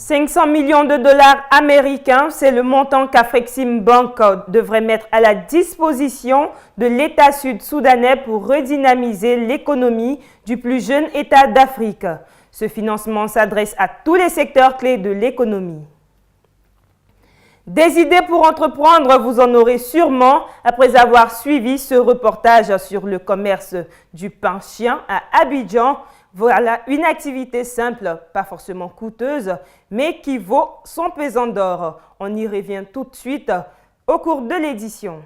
500 millions de dollars américains, c'est le montant qu'Afrexim Bank devrait mettre à la disposition de l'État sud-soudanais pour redynamiser l'économie du plus jeune État d'Afrique. Ce financement s'adresse à tous les secteurs clés de l'économie. Des idées pour entreprendre, vous en aurez sûrement après avoir suivi ce reportage sur le commerce du pain chien à Abidjan. Voilà une activité simple, pas forcément coûteuse, mais qui vaut son pesant d'or. On y revient tout de suite au cours de l'édition.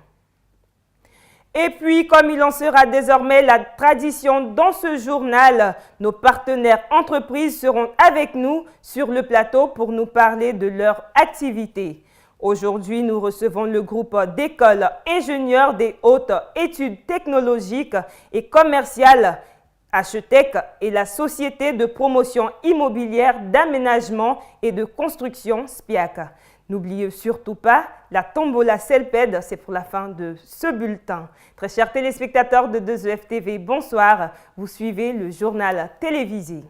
Et puis, comme il en sera désormais la tradition dans ce journal, nos partenaires entreprises seront avec nous sur le plateau pour nous parler de leur activité. Aujourd'hui, nous recevons le groupe d'écoles ingénieurs des hautes études technologiques et commerciales HTEC et la société de promotion immobilière d'aménagement et de construction SPIAC. N'oubliez surtout pas, la tombola Selped, c'est pour la fin de ce bulletin. Très chers téléspectateurs de 2EF TV, bonsoir. Vous suivez le journal télévisé.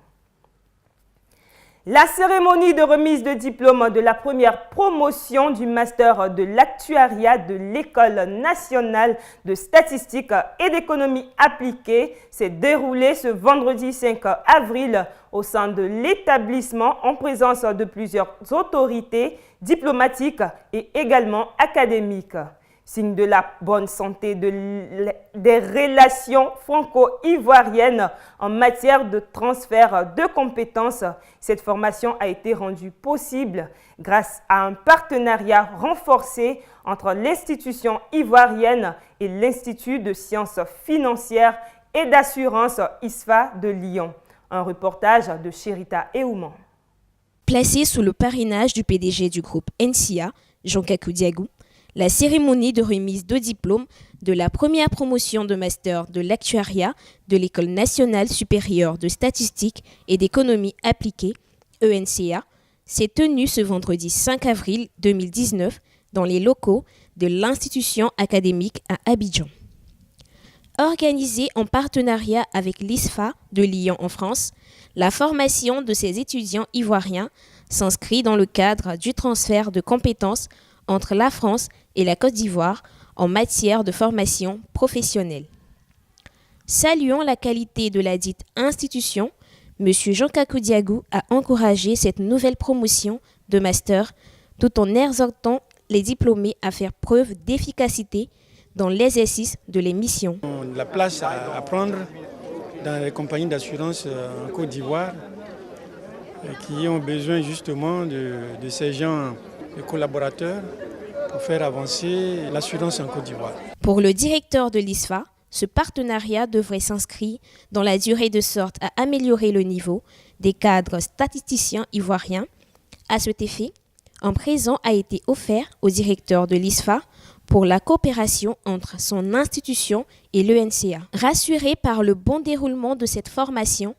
La cérémonie de remise de diplôme de la première promotion du master de l'actuariat de l'École nationale de statistique et d'économie appliquée s'est déroulée ce vendredi 5 avril au sein de l'établissement en présence de plusieurs autorités diplomatiques et également académiques. Signe de la bonne santé des relations franco-ivoiriennes en matière de transfert de compétences, cette formation a été rendue possible grâce à un partenariat renforcé entre l'institution ivoirienne et l'Institut de sciences financières et d'assurance ISFA de Lyon. Un reportage de Chérita Eouman. Placé sous le parrainage du PDG du groupe NCA, Jean-Kakou Diagou, la cérémonie de remise de diplôme de la première promotion de master de l'actuariat de l'École nationale supérieure de statistique et d'économie appliquée, ENCA, s'est tenue ce vendredi 5 avril 2019 dans les locaux de l'institution académique à Abidjan. Organisée en partenariat avec l'ISFA de Lyon en France, la formation de ces étudiants ivoiriens s'inscrit dans le cadre du transfert de compétences entre la France et la Côte d'Ivoire en matière de formation professionnelle. Saluant la qualité de la dite institution, M. Jean-Kakou Diagou a encouragé cette nouvelle promotion de master tout en exhortant les diplômés à faire preuve d'efficacité dans l'exercice de les missions. La place à prendre dans les compagnies d'assurance en Côte d'Ivoire qui ont besoin justement de ces gens, de collaborateurs, pour faire avancer l'assurance en Côte d'Ivoire. Pour le directeur de l'ISFA, ce partenariat devrait s'inscrire dans la durée de sorte à améliorer le niveau des cadres statisticiens ivoiriens. À cet effet, un présent a été offert au directeur de l'ISFA pour la coopération entre son institution et l'ENCA. Rassuré par le bon déroulement de cette formation,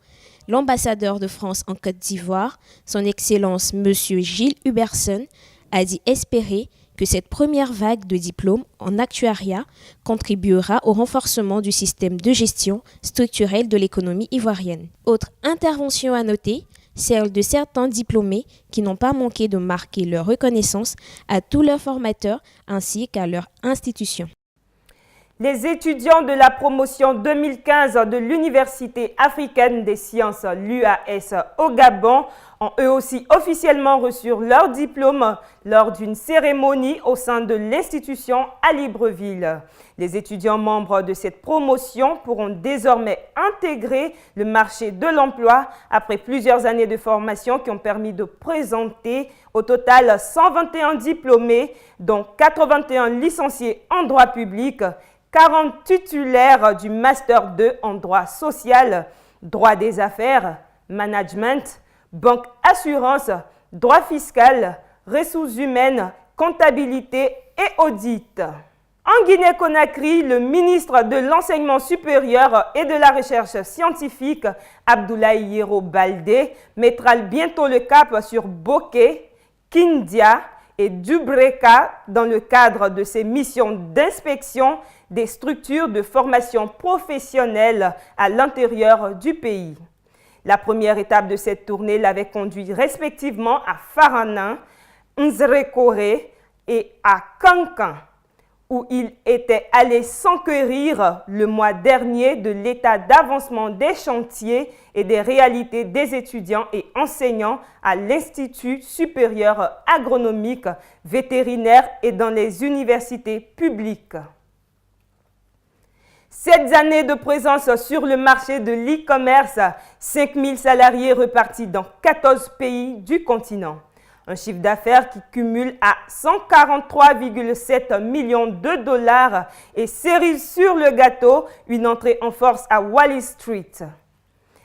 l'ambassadeur de France en Côte d'Ivoire, son Excellence M. Gilles Huberson, a dit espérer que cette première vague de diplômes en actuariat contribuera au renforcement du système de gestion structurelle de l'économie ivoirienne. Autre intervention à noter, celle de certains diplômés qui n'ont pas manqué de marquer leur reconnaissance à tous leurs formateurs ainsi qu'à leur institution. Les étudiants de la promotion 2015 de l'Université africaine des sciences, l'UAS au Gabon, ont eux aussi officiellement reçu leur diplôme lors d'une cérémonie au sein de l'institution à Libreville. Les étudiants membres de cette promotion pourront désormais intégrer le marché de l'emploi après plusieurs années de formation qui ont permis de présenter au total 121 diplômés, dont 81 licenciés en droit public, 40 titulaires du Master 2 en droit social, droit des affaires, management, banque assurance, droit fiscal, ressources humaines, comptabilité et audit. En Guinée-Conakry, le ministre de l'Enseignement supérieur et de la Recherche scientifique, Abdoulaye Yero Baldé, mettra bientôt le cap sur Boké, Kindia et Dubreka dans le cadre de ses missions d'inspection des structures de formation professionnelle à l'intérieur du pays. La première étape de cette tournée l'avait conduit respectivement à Faranin, Nzrekore et à Kankan, où il était allé s'enquérir le mois dernier de l'état d'avancement des chantiers et des réalités des étudiants et enseignants à l'Institut supérieur agronomique, vétérinaire et dans les universités publiques. 7 années de présence sur le marché de l'e-commerce, 5000 salariés repartis dans 14 pays du continent. Un chiffre d'affaires qui cumule à 143,7 millions de dollars et cerise sur le gâteau, une entrée en force à Wall Street.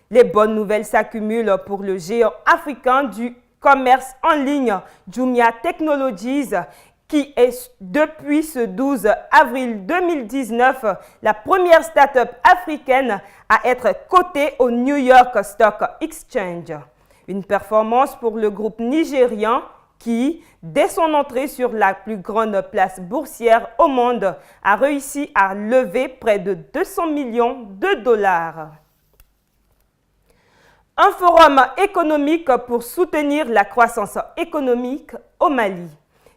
Les bonnes nouvelles s'accumulent pour le géant africain du commerce en ligne Jumia Technologies, qui est depuis ce 12 avril 2019 la première start-up africaine à être cotée au New York Stock Exchange. Une performance pour le groupe nigérian qui, dès son entrée sur la plus grande place boursière au monde, a réussi à lever près de 200 millions de dollars. Un forum économique pour soutenir la croissance économique au Mali.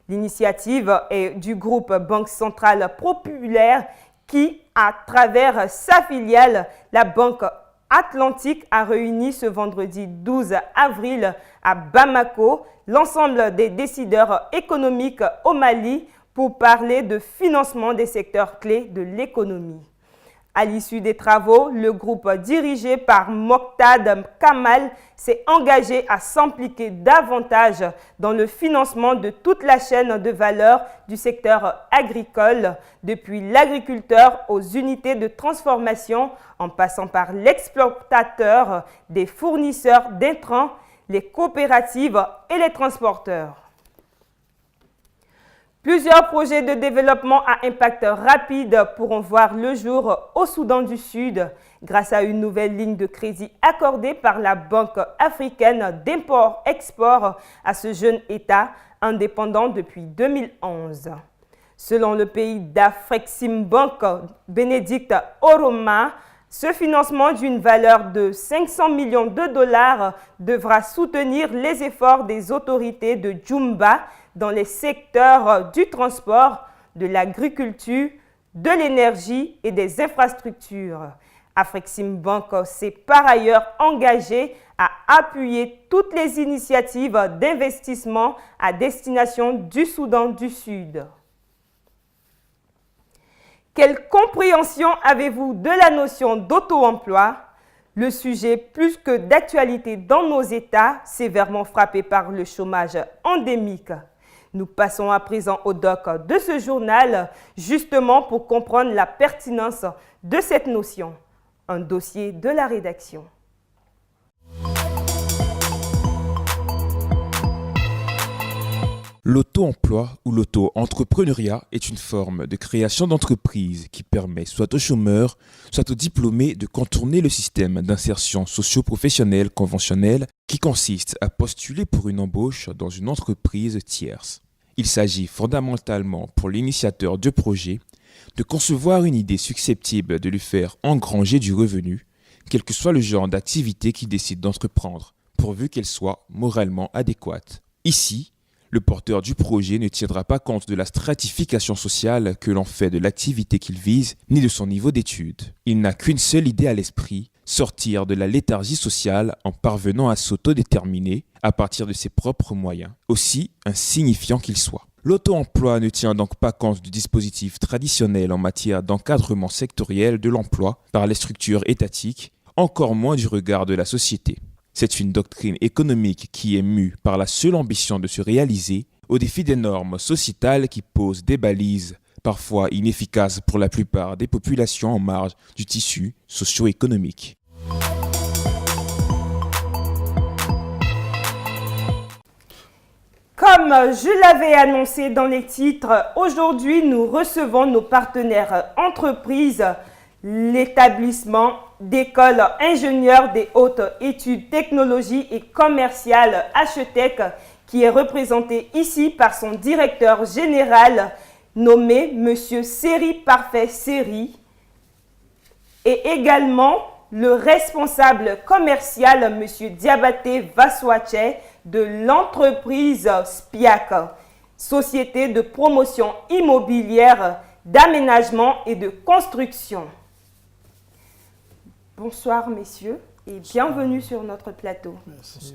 L'initiative est du groupe Banque Centrale Populaire qui, à travers sa filiale, la Banque Atlantique, a réuni ce vendredi 12 avril à Bamako l'ensemble des décideurs économiques au Mali pour parler de financement des secteurs clés de l'économie. À l'issue des travaux, le groupe dirigé par Moqtad Kamal s'est engagé à s'impliquer davantage dans le financement de toute la chaîne de valeur du secteur agricole, depuis l'agriculteur aux unités de transformation, en passant par l'exploitateur, des fournisseurs d'intrants, les coopératives et les transporteurs. Plusieurs projets de développement à impact rapide pourront voir le jour au Soudan du Sud grâce à une nouvelle ligne de crédit accordée par la Banque africaine d'import-export à ce jeune État indépendant depuis 2011. Selon le pays d'Afreximbank, Bénédicte Oroma, ce financement d'une valeur de 500 millions de dollars devra soutenir les efforts des autorités de Djumba dans les secteurs du transport, de l'agriculture, de l'énergie et des infrastructures. Afreximbank s'est par ailleurs engagé à appuyer toutes les initiatives d'investissement à destination du Soudan du Sud. Quelle compréhension avez-vous de la notion d'auto-emploi? Le sujet plus que d'actualité dans nos États, sévèrement frappés par le chômage endémique. Nous passons à présent au doc de ce journal, justement pour comprendre la pertinence de cette notion. Un dossier de la rédaction. L'auto-emploi ou l'auto-entrepreneuriat est une forme de création d'entreprise qui permet soit aux chômeurs, soit aux diplômés de contourner le système d'insertion socio-professionnelle conventionnelle qui consiste à postuler pour une embauche dans une entreprise tierce. Il s'agit fondamentalement pour l'initiateur de projet de concevoir une idée susceptible de lui faire engranger du revenu, quel que soit le genre d'activité qu'il décide d'entreprendre, pourvu qu'elle soit moralement adéquate. Ici, le porteur du projet ne tiendra pas compte de la stratification sociale que l'on fait de l'activité qu'il vise, ni de son niveau d'études. Il n'a qu'une seule idée à l'esprit, sortir de la léthargie sociale en parvenant à s'autodéterminer à partir de ses propres moyens, aussi insignifiant qu'il soit. L'auto-emploi ne tient donc pas compte du dispositif traditionnel en matière d'encadrement sectoriel de l'emploi par les structures étatiques, encore moins du regard de la société. C'est une doctrine économique qui est mue par la seule ambition de se réaliser au défi des normes sociétales qui posent des balises, parfois inefficaces pour la plupart des populations en marge du tissu socio-économique. Comme je l'avais annoncé dans les titres, aujourd'hui nous recevons nos partenaires entreprises, l'établissement d'école ingénieur des hautes études technologies et commerciales HETEC qui est représenté ici par son directeur général nommé Monsieur Seri Parfait Seri et également le responsable commercial, M. Diabaté Vaswache, de l'entreprise SPIAC, Société de promotion immobilière, d'aménagement et de construction. Bonsoir, messieurs, et bienvenue sur notre plateau. Merci.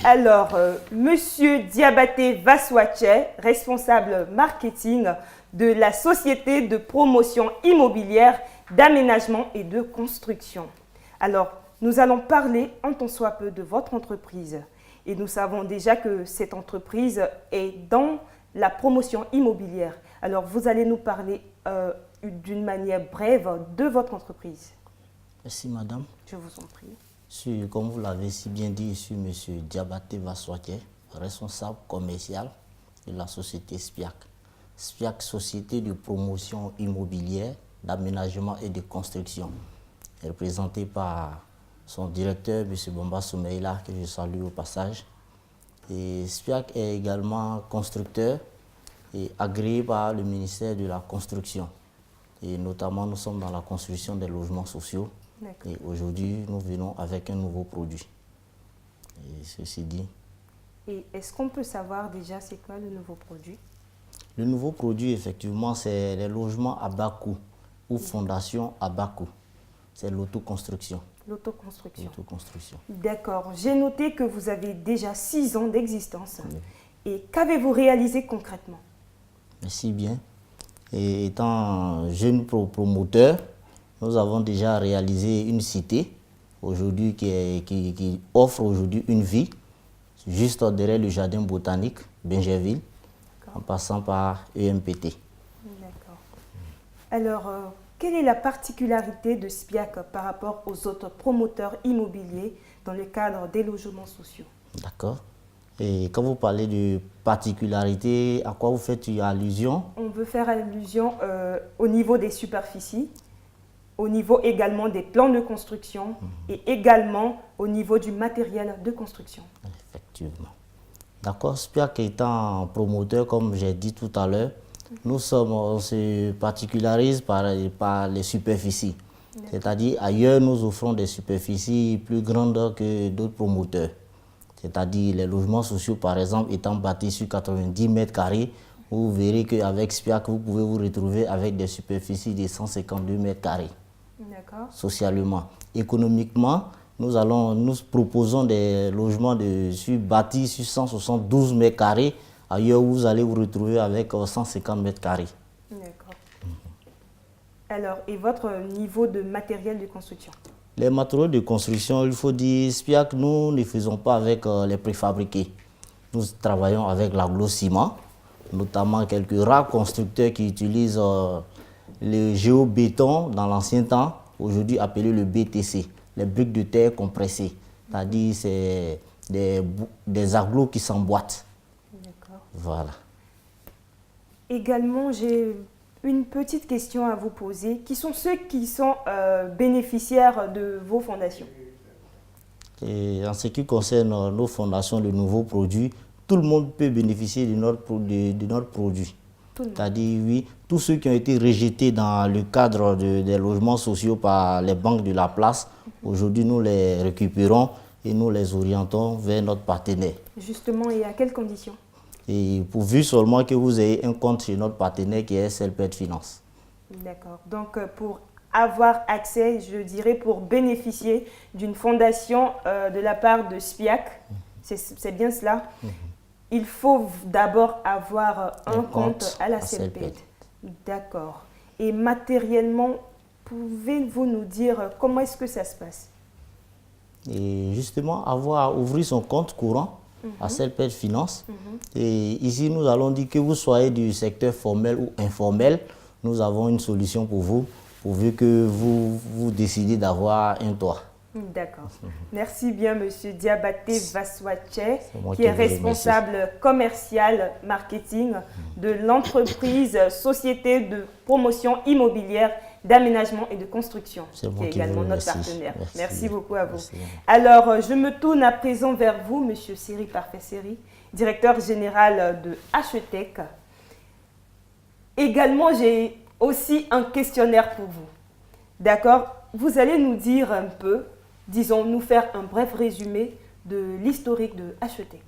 Alors, Monsieur Diabaté Vaswache, responsable marketing de la Société de promotion immobilière, d'aménagement et de construction. Alors, nous allons parler en tant soit peu de votre entreprise. Et nous savons déjà que cette entreprise est dans la promotion immobilière. Alors, vous allez nous parler d'une manière brève de votre entreprise. Merci, madame. Je vous en prie. Comme vous l'avez si bien dit, je suis M. Diabaté Vaswache, responsable commercial de la société SPIAC. SPIAC, Société de promotion immobilière, d'aménagement et de construction, représenté par son directeur, M. Bomba Soumeila, que je salue au passage. Et SPIAC est également constructeur et agréé par le ministère de la Construction. Et notamment, nous sommes dans la construction des logements sociaux. Et aujourd'hui, nous venons avec un nouveau produit. Et ceci dit. Et est-ce qu'on peut savoir déjà c'est quoi le nouveau produit? Le nouveau produit, effectivement, c'est les logements à bas coût ou fondation à bas coût. C'est l'autoconstruction. L'autoconstruction. L'autoconstruction. D'accord. J'ai noté que vous avez déjà 6 ans d'existence. Oui. Et qu'avez-vous réalisé concrètement? Merci bien. Et étant jeune promoteur, nous avons déjà réalisé une cité aujourd'hui qui offre aujourd'hui une vie juste derrière le jardin botanique Benjerville, en passant par EMPT. D'accord. Alors, quelle est la particularité de SPIAC par rapport aux autres promoteurs immobiliers dans le cadre des logements sociaux? D'accord. Et quand vous parlez de particularité, à quoi vous faites allusion? On veut faire allusion au niveau des superficies, au niveau également des plans de construction et également au niveau du matériel de construction. Effectivement. D'accord. SPIAC étant promoteur, comme j'ai dit tout à l'heure, on se particularise par les superficies. C'est-à-dire, ailleurs, nous offrons des superficies plus grandes que d'autres promoteurs. C'est-à-dire, les logements sociaux, par exemple, étant bâtis sur 90 mètres carrés, vous verrez qu'avec SPIAC, vous pouvez vous retrouver avec des superficies de 152 mètres carrés. D'accord. Socialement. Économiquement, nous proposons des logements bâtis sur 172 mètres carrés. Ailleurs, vous allez vous retrouver avec 150 mètres carrés. D'accord. Alors, et votre niveau de matériel de construction? Les matériaux de construction, il faut dire, SPIAC, nous ne faisons pas avec les préfabriqués. Nous travaillons avec l'agglo-ciment, notamment quelques rares constructeurs qui utilisent le géobéton dans l'ancien temps, aujourd'hui appelé le BTC, les briques de terre compressées. C'est-à-dire, c'est des agglos qui s'emboîtent. D'accord. Voilà. Également, j'ai une petite question à vous poser. Qui sont ceux qui sont bénéficiaires de vos fondations? Et en ce qui concerne nos fondations, de nouveaux produits, tout le monde peut bénéficier de notre produit. C'est-à-dire, oui, tous ceux qui ont été rejetés dans le cadre des logements sociaux par les banques de la place, aujourd'hui, nous les récupérons et nous les orientons vers notre partenaire. Justement, et à quelles conditions? Et pourvu seulement que vous ayez un compte chez notre partenaire qui est Selped Finance. D'accord. Donc, pour avoir accès, je dirais, pour bénéficier d'une fondation de la part de SPIAC, c'est bien cela, il faut d'abord avoir un compte à la Selped. D'accord. Et matériellement, pouvez-vous nous dire comment est-ce que ça se passe? Et justement, ouvrir son compte courant à Selped Finance. Et ici, nous allons dire que vous soyez du secteur formel ou informel, nous avons une solution pour vous, pourvu que vous décidez d'avoir un toit. D'accord. Merci bien, Monsieur Diabaté Vaswache, qui est responsable commercial marketing de l'entreprise Société de promotion immobilière, d'aménagement et de construction, qui est également notre partenaire. Merci beaucoup à vous. Merci. Alors, je me tourne à présent vers vous, Monsieur Seri Parfait Seri, directeur général de HETEC. Également, j'ai aussi un questionnaire pour vous. D'accord? vous allez nous dire un peu, disons, nous faire un bref résumé de l'historique de HETEC.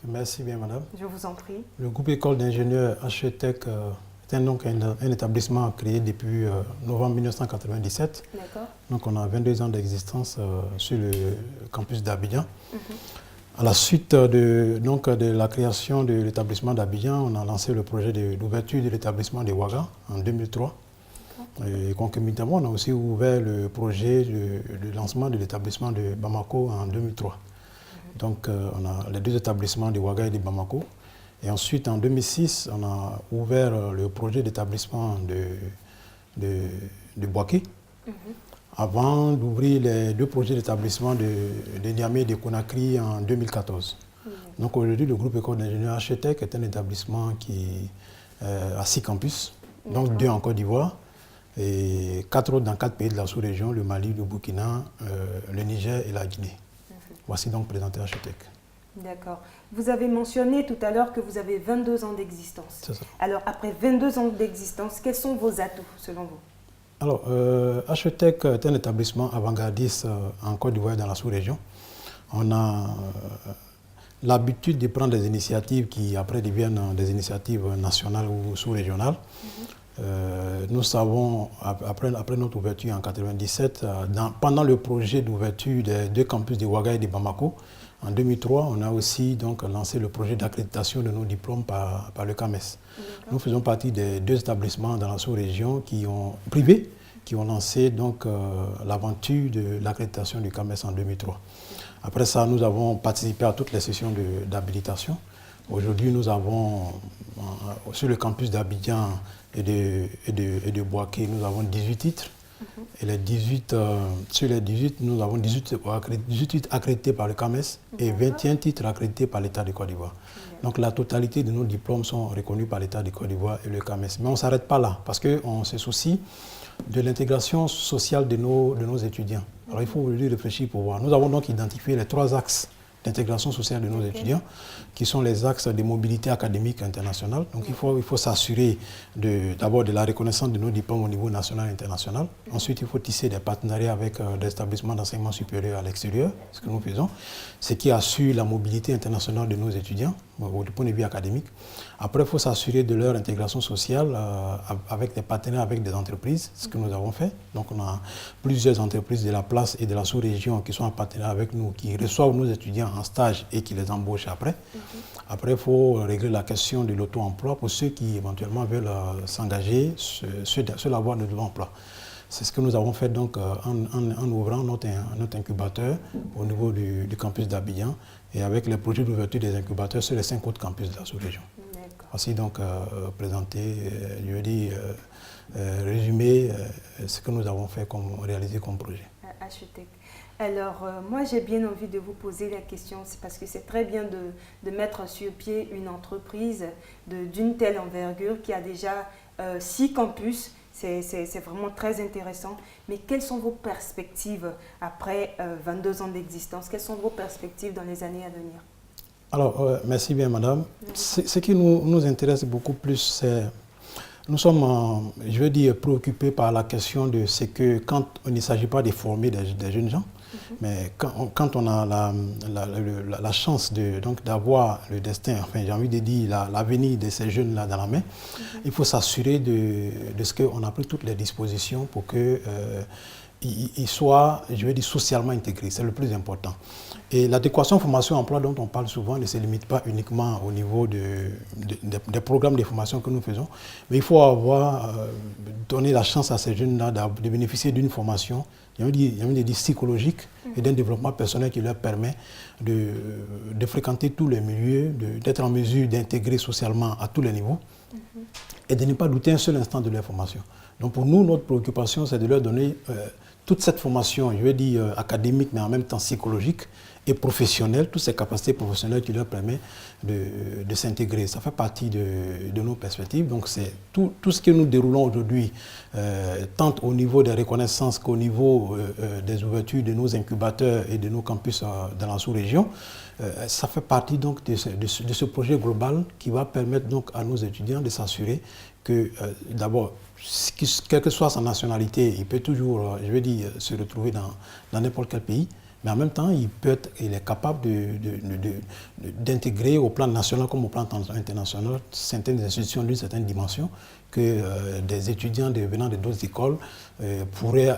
Merci bien, madame. Je vous en prie. Le groupe école d'ingénieurs HETEC est donc un établissement créé depuis novembre 1997. D'accord. Donc on a 22 ans d'existence sur le campus d'Abidjan. À la suite de la création de l'établissement d'Abidjan, on a lancé le projet d'ouverture de l'établissement de Ouaga en 2003. Et concomitamment, on a aussi ouvert le projet de lancement de l'établissement de Bamako en 2003. Donc on a les deux établissements de Ouaga et de Bamako. Et ensuite, en 2006, on a ouvert le projet d'établissement de Boaké, avant d'ouvrir les deux projets d'établissement de Niamey et de Conakry en 2014. Donc aujourd'hui, le groupe école d'ingénieurs HETEC est un établissement qui a 6 campus, donc 2 en Côte d'Ivoire et 4 autres dans 4 pays de la sous-région, le Mali, le Burkina, le Niger et la Guinée. Voici donc présenté HETEC. D'accord. Vous avez mentionné tout à l'heure que vous avez 22 ans d'existence. C'est ça. Alors, après 22 ans d'existence, quels sont vos atouts, selon vous? Alors, HETEC est un établissement avant-gardiste en Côte d'Ivoire dans la sous-région. On a l'habitude de prendre des initiatives qui après deviennent des initiatives nationales ou sous-régionales. Nous savons, après notre ouverture en 1997, pendant le projet d'ouverture des 2 campus de Ouaga et de Bamako, en 2003, on a aussi donc lancé le projet d'accréditation de nos diplômes par le CAMES. Nous faisons partie des 2 établissements dans la sous-région privés qui ont lancé donc l'aventure de l'accréditation du CAMES en 2003. Après ça, nous avons participé à toutes les sessions d'habilitation. Aujourd'hui, nous avons sur le campus d'Abidjan et de Boaké, nous avons 18 titres. Et sur les 18, nous avons 18 accrédités par le CAMES et 21 titres accrédités par l'État de Côte d'Ivoire. Donc la totalité de nos diplômes sont reconnus par l'État de Côte d'Ivoire et le CAMES. Mais on ne s'arrête pas là, parce qu'on se soucie de l'intégration sociale de nos étudiants. Alors il faut aujourd'hui réfléchir pour voir. Nous avons donc identifié les 3 axes d'intégration sociale de nos étudiants, qui sont les axes de mobilité académique internationale. Donc il faut s'assurer d'abord de la reconnaissance de nos diplômes au niveau national et international. Ensuite, il faut tisser des partenariats avec des établissements d'enseignement supérieur à l'extérieur, ce que nous faisons, ce qui assure la mobilité internationale de nos étudiants, du point de vue académique. Après, il faut s'assurer de leur intégration sociale avec des partenaires, avec des entreprises, ce que nous avons fait. Donc on a plusieurs entreprises de la place et de la sous-région qui sont en partenariat avec nous, qui reçoivent nos étudiants en stage et qui les embauchent après. Après, il faut régler la question de l'auto-emploi pour ceux qui éventuellement veulent s'engager sur la voie de l'emploi. C'est ce que nous avons fait donc en ouvrant notre incubateur au niveau du campus d'Abidjan et avec les projets d'ouverture des incubateurs sur les 5 autres campus de la sous-région. Voici donc présenté, je veux dire, résumer ce que nous avons fait, réalisé comme projet. HETEC. Alors, moi, j'ai bien envie de vous poser la question, c'est parce que c'est très bien de mettre sur pied une entreprise d'une telle envergure qui a déjà 6 campus. C'est vraiment très intéressant. Mais quelles sont vos perspectives après 22 ans d'existence? Quelles sont vos perspectives dans les années à venir? Alors, merci bien, madame. Ce qui nous intéresse beaucoup plus, c'est... Nous sommes, je veux dire, préoccupés par la question de ce que, quand il ne s'agit pas de former des jeunes gens, mais quand on a la chance d'avoir le destin, enfin j'ai envie de dire l'avenir de ces jeunes-là dans la main, il faut s'assurer de ce qu'on a pris toutes les dispositions pour qu'ils soient, je veux dire, socialement intégrés. C'est le plus important. Et l'adéquation formation-emploi dont on parle souvent ne se limite pas uniquement au niveau des programmes de formation que nous faisons, mais il faut donner la chance à ces jeunes-là de bénéficier d'une formation, j'ai envie de dire psychologique, et d'un développement personnel qui leur permet de fréquenter tous les milieux, d'être en mesure d'intégrer socialement à tous les niveaux, et de ne pas douter un seul instant de leur formation. Donc pour nous, notre préoccupation, c'est de leur donner toute cette formation, je veux dire académique, mais en même temps psychologique et professionnelle, toutes ces capacités professionnelles qui leur permettent de s'intégrer. Ça fait partie de nos perspectives. Donc c'est tout ce que nous déroulons aujourd'hui, tant au niveau des reconnaissances qu'au niveau des ouvertures de nos incubateurs et de nos campus dans la sous-région. Ça fait partie donc de ce projet global qui va permettre donc à nos étudiants de s'assurer que d'abord, quelle que soit sa nationalité, il peut toujours, se retrouver dans n'importe quel pays. Mais en même temps, il est capable d'intégrer au plan national comme au plan international certaines institutions d'une certaine dimension que des étudiants venant de d'autres écoles pourraient,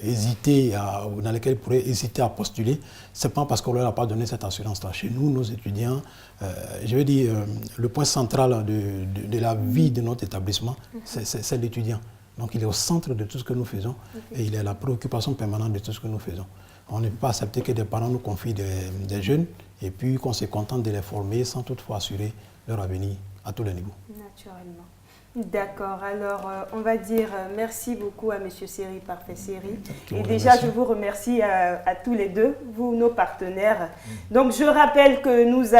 hésiter dans lesquelles ils pourraient hésiter à postuler. Ce n'est pas parce qu'on ne leur a pas donné cette assurance-là. Chez nous, nos étudiants, le point central de la vie de notre établissement, c'est l'étudiant. Donc il est au centre de tout ce que nous faisons et il est la préoccupation permanente de tout ce que nous faisons. On ne peut pas accepter que des parents nous confient des jeunes et puis qu'on se contente de les former sans toutefois assurer leur avenir à tous les niveaux. Naturellement. D'accord, alors on va dire merci beaucoup à M. Seri Parfait Seri. Et déjà, je vous remercie à tous les deux, vous, nos partenaires. Donc, je rappelle que nous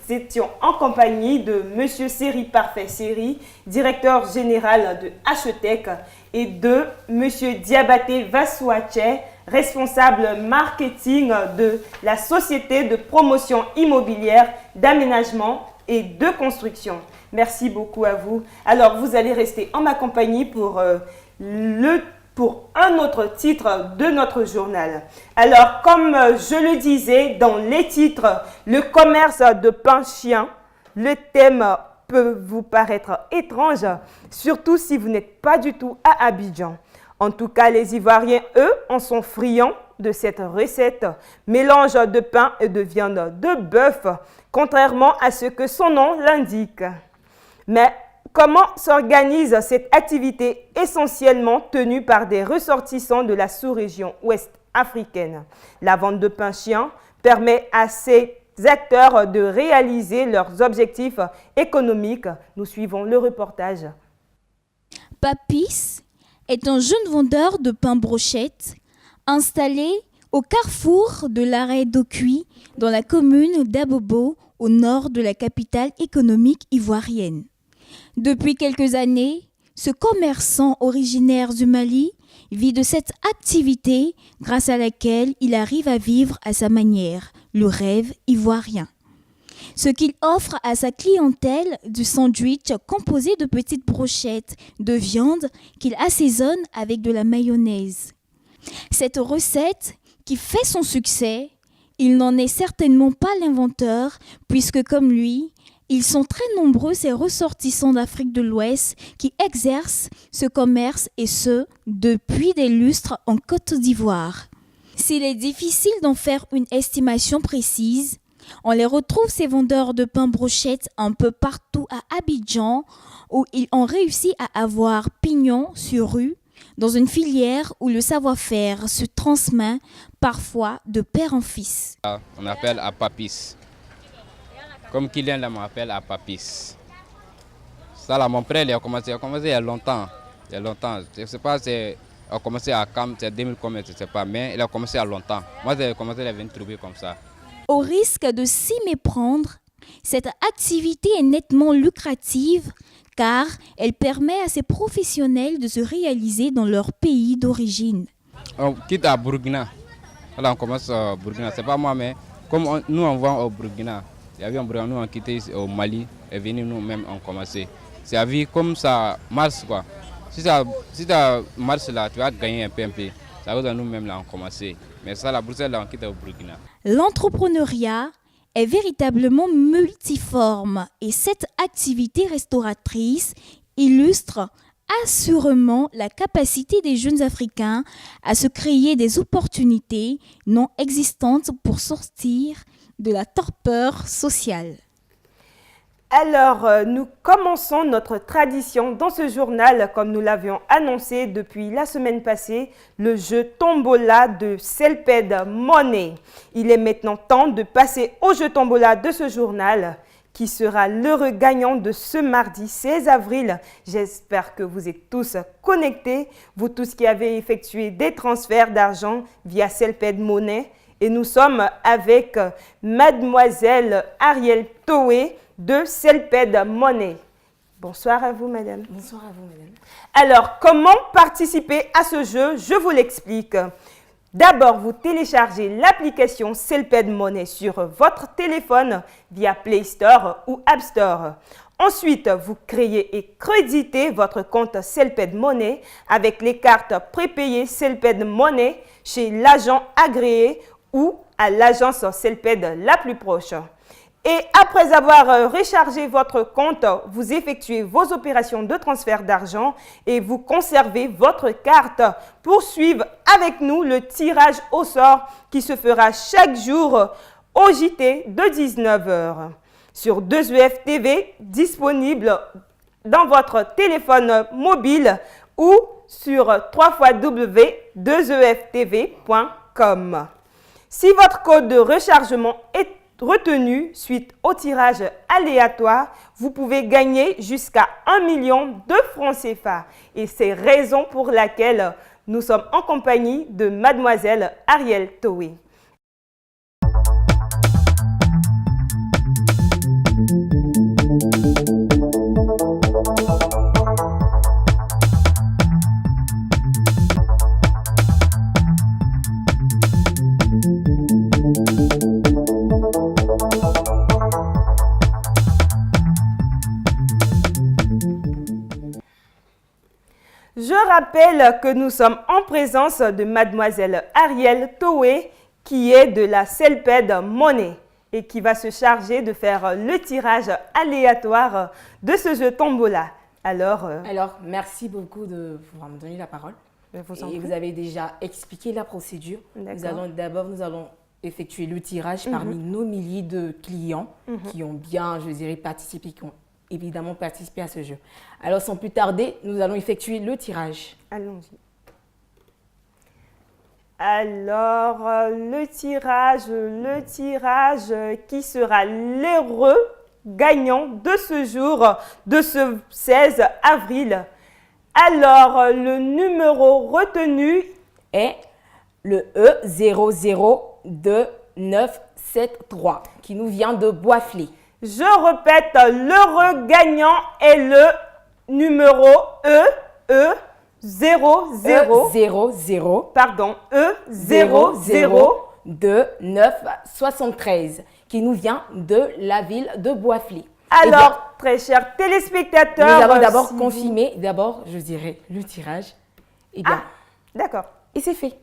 étions en compagnie de M. Seri Parfait Seri, directeur général de HETEC, et de M. Diabaté Vasouache, responsable marketing de la Société de promotion immobilière, d'aménagement et de construction. Merci beaucoup à vous. Alors, vous allez rester en ma compagnie pour un autre titre de notre journal. Alors, comme je le disais dans les titres, le commerce de pain-chien, le thème peut vous paraître étrange, surtout si vous n'êtes pas du tout à Abidjan. En tout cas, les Ivoiriens, eux, en sont friands de cette recette, mélange de pain et de viande de bœuf, contrairement à ce que son nom l'indique. Mais comment s'organise cette activité essentiellement tenue par des ressortissants de la sous-région ouest africaine? La vente de pain-chien permet à ces acteurs de réaliser leurs objectifs économiques. Nous suivons le reportage. Papis est un jeune vendeur de pain brochette installé au carrefour de l'arrêt d'Okui dans la commune d'Abobo au nord de la capitale économique ivoirienne. Depuis quelques années, ce commerçant originaire du Mali vit de cette activité grâce à laquelle il arrive à vivre à sa manière, le rêve ivoirien. Ce qu'il offre à sa clientèle du sandwich composé de petites brochettes de viande qu'il assaisonne avec de la mayonnaise. Cette recette qui fait son succès, il n'en est certainement pas l'inventeur puisque comme lui, ils sont très nombreux ces ressortissants d'Afrique de l'Ouest qui exercent ce commerce et ce, depuis des lustres en Côte d'Ivoire. S'il est difficile d'en faire une estimation précise, on les retrouve ces vendeurs de pain brochette un peu partout à Abidjan où ils ont réussi à avoir pignon sur rue dans une filière où le savoir-faire se transmet parfois de père en fils. On appelle à Papis. Comme Kylian là m'appelle à Papis. Ça là, mon frère il a commencé il y a longtemps. Je ne sais pas, il a commencé à Cam, c'est 2000 combien, je ne sais pas, mais il a commencé à longtemps. Moi j'ai commencé à venir trouver comme ça. Au risque de s'y méprendre, cette activité est nettement lucrative car elle permet à ces professionnels de se réaliser dans leur pays d'origine. On quitte à Burkina. Là on commence à Burkina, c'est pas moi mais comme nous on vend au Burkina. Il y avait un Burkina, nous on quitté au Mali et venu nous-mêmes on commencé. C'est à vie comme ça marche quoi. Si ça marche là, tu vas gagner un peu. Ça veut dire nous-mêmes là on commencé. Mais ça la Bruxelles là on quitte au Burkina. L'entrepreneuriat est véritablement multiforme et cette activité restauratrice illustre assurément la capacité des jeunes Africains à se créer des opportunités non existantes pour sortir de la torpeur sociale. Alors, nous commençons notre tradition dans ce journal, comme nous l'avions annoncé depuis la semaine passée, le jeu Tombola de Selped Money. Il est maintenant temps de passer au jeu Tombola de ce journal, qui sera l'heureux gagnant de ce mardi 16 avril. J'espère que vous êtes tous connectés, vous tous qui avez effectué des transferts d'argent via Selped Money. Et nous sommes avec Mademoiselle Ariel Toé de Selped Money. Bonsoir à vous, madame. Bonsoir à vous, madame. Alors, comment participer à ce jeu? Je vous l'explique. D'abord, vous téléchargez l'application Selped Money sur votre téléphone via Play Store ou App Store. Ensuite, vous créez et créditez votre compte Celped Money avec les cartes prépayées Celped Money chez l'agent agréé ou à l'agence Celped la plus proche. Et après avoir rechargé votre compte, vous effectuez vos opérations de transfert d'argent et vous conservez votre carte pour suivre avec nous le tirage au sort qui se fera chaque jour au JT de 19h. Sur 2EF TV, disponible dans votre téléphone mobile ou sur www.2eftv.com. Si votre code de rechargement est retenu suite au tirage aléatoire, vous pouvez gagner jusqu'à 1 million de francs CFA. Et c'est raison pour laquelle nous sommes en compagnie de Mademoiselle Ariel Toé. Je rappelle que nous sommes en présence de Mademoiselle Ariel Toé qui est de la Celped Money et qui va se charger de faire le tirage aléatoire de ce jeu tombola. Alors, merci beaucoup de pouvoir me donner la parole. Vous avez déjà expliqué la procédure. Nous allons effectuer le tirage parmi nos milliers de clients qui ont bien, je dirais, participé, qui ont évidemment participé à ce jeu. Alors, sans plus tarder, nous allons effectuer le tirage. Allons-y. Alors, le tirage qui sera l'heureux gagnant de ce jour, de ce 16 avril. Alors, le numéro retenu est le E00293 qui nous vient de Boisflé. Je répète, l'heureux gagnant est le numéro E00293 qui nous vient de la ville de Boisflé. Alors, très chers téléspectateurs, nous allons d'abord confirmer, je dirais, le tirage. Eh bien, d'accord. Et c'est fait.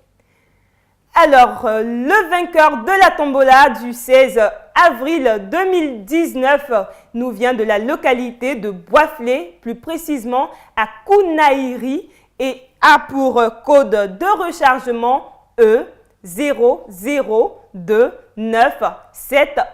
Alors, le vainqueur de la tombola du 16 avril 2019 nous vient de la localité de Boisflé, plus précisément à Kounaïri, et a pour code de rechargement E00293.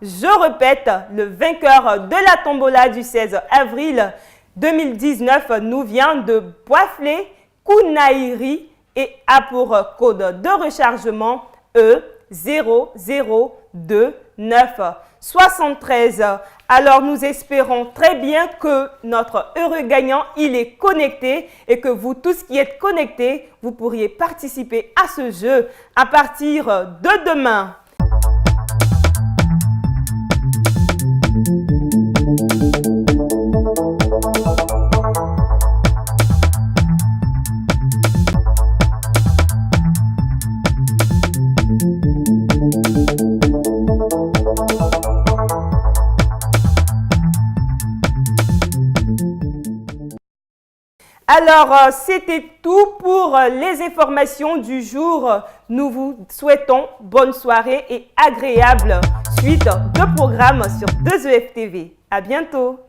Je répète, le vainqueur de la tombola du 16 avril 2019 nous vient de Boisflé, Kounaïri, et a pour code de rechargement E00293. Alors, nous espérons très bien que notre heureux gagnant, il est connecté et que vous tous qui êtes connectés, vous pourriez participer à ce jeu à partir de demain. Alors, c'était tout pour les informations du jour. Nous vous souhaitons bonne soirée et agréable suite de programme sur 2EF TV. À bientôt.